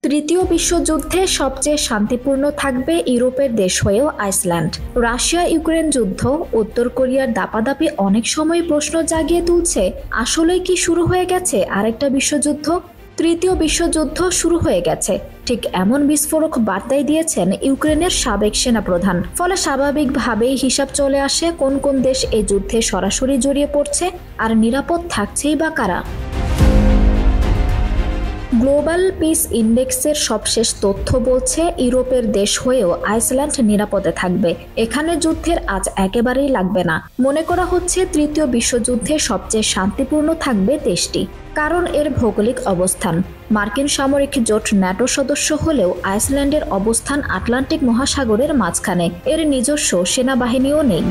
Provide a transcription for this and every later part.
তৃতীয় বিশ্বযুদ্ধে সবচেয়ে শান্তিপূর্ণ থাকবে ইউরোপের দেশ হয়েও আইসল্যান্ড। রাশিয়া ইউক্রেন যুদ্ধ, উত্তর কোরিয়ার দাপাদাপি অনেক সময় প্রশ্ন জাগিয়ে তুলছে, আসলেই কি শুরু হয়ে গেছে আরেকটা বিশ্বযুদ্ধ? তৃতীয় বিশ্বযুদ্ধ শুরু হয়ে গেছে, ঠিক এমন বিস্ফোরক বার্তাই দিয়েছেন ইউক্রেনের সাবেক সেনাপ্রধান। ফলে স্বাভাবিকভাবেই হিসাব চলে আসে কোন কোন দেশ এই যুদ্ধে সরাসরি জড়িয়ে পড়ছে, আর নিরাপদ থাকছেই বা কারা। গ্লোবাল পিস ইন্ডেক্সের সবশেষ তথ্য বলছে ইউরোপের দেশ হয়েও আইসল্যান্ড নিরাপদে থাকবে। এখানে যুদ্ধের আজ একেবারেই লাগবে না। মনে করা হচ্ছে তৃতীয় বিশ্বযুদ্ধে সবচেয়ে শান্তিপূর্ণ থাকবে দেশটি, কারণ এর ভৌগোলিক অবস্থান। মার্কিন সামরিক জোট ন্যাটো সদস্য হলেও আইসল্যান্ডের অবস্থান আটলান্টিক মহাসাগরের মাঝখানে, এর নিজস্ব সেনাবাহিনীও নেই।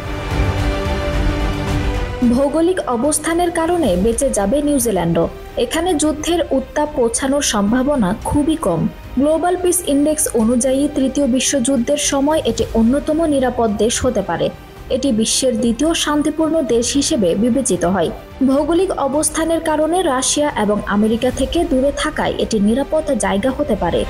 ভৌগোলিক অবস্থানের কারণে বেঁচে যাবে নিউজিল্যান্ডও। এখানে যুদ্ধের উত্তাপ পৌঁছানোর সম্ভাবনা খুবই কম। গ্লোবাল পিস ইন্ডেক্স অনুযায়ী তৃতীয় বিশ্বযুদ্ধের সময় এটি অন্যতম নিরাপদ দেশ হতে পারে। এটি বিশ্বের দ্বিতীয় শান্তিপূর্ণ দেশ হিসেবে বিবেচিত হয়। ভৌগোলিক অবস্থানের কারণে রাশিয়া এবং আমেরিকা থেকে দূরে থাকায় এটি নিরাপদ জায়গা হতে পারে।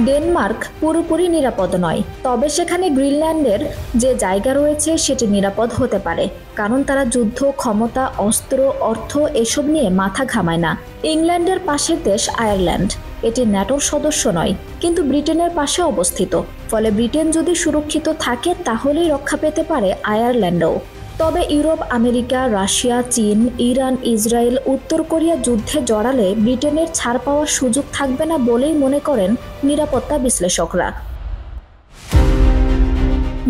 ডেনমার্ক পুরোপুরি নিরাপদ নয়, তবে সেখানে গ্রিনল্যান্ডের যে জায়গা রয়েছে সেটি নিরাপদ হতে পারে, কারণ তারা যুদ্ধ, ক্ষমতা, অস্ত্র, অর্থ এসব নিয়ে মাথা ঘামায় না। ইংল্যান্ডের পাশের দেশ আয়ারল্যান্ড, এটি ন্যাটোর সদস্য নয়, কিন্তু ব্রিটেনের পাশে অবস্থিত। ফলে ব্রিটেন যদি সুরক্ষিত থাকে তাহলেই রক্ষা পেতে পারে আয়ারল্যান্ডও। তবে ইউরোপ, আমেরিকা, রাশিয়া, চীন, ইরান, ইসরায়েল, উত্তর কোরিয়া যুদ্ধে জড়ালে ব্রিটেনের ছাড় পাওয়ার সুযোগ থাকবে না বলেই মনে করেন নিরাপত্তা বিশ্লেষকরা।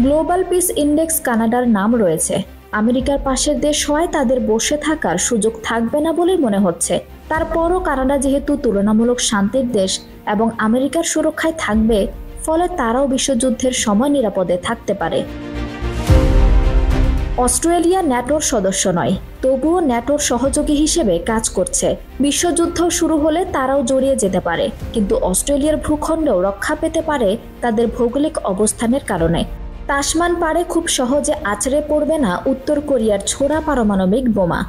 গ্লোবাল পিস ইন্ডেক্স কানাডার নাম রয়েছে। আমেরিকার পাশের দেশ হওয়ায় তাদের বসে থাকার সুযোগ থাকবে না বলেই মনে হচ্ছে। তারপরও কানাডা যেহেতু তুলনামূলক শান্তির দেশ এবং আমেরিকার সুরক্ষায় থাকবে, ফলে তারাও বিশ্বযুদ্ধের সময় নিরাপদে থাকতে পারে। অস্ট্রেলিয়া ন্যাটোর সদস্য নয়, তবুও ন্যাটোর সহযোগী হিসেবে কাজ করছে। বিশ্বযুদ্ধ শুরু হলে তারাও জড়িয়ে যেতে পারে, কিন্তু অস্ট্রেলিয়ার ভূখণ্ডও রক্ষা পেতে পারে তাদের ভৌগোলিক অবস্থানের কারণে। তাসমান পাড়ে খুব সহজে আছড়ে পড়বে না উত্তর কোরিয়ার ছোড়া পারমাণবিক বোমা।